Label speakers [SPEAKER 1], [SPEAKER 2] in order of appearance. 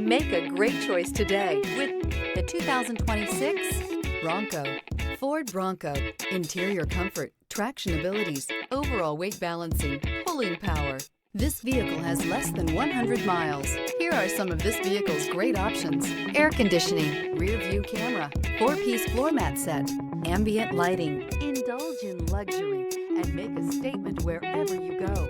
[SPEAKER 1] Make a great choice today with the 2026 Bronco. Ford Bronco. Interior comfort, traction abilities, overall weight balancing, pulling power. This vehicle has less than 100 miles. Here are some of this vehicle's great options: air conditioning, rear view camera, 4-piece floor mat set, ambient lighting. Indulge in luxury and make a statement wherever you go.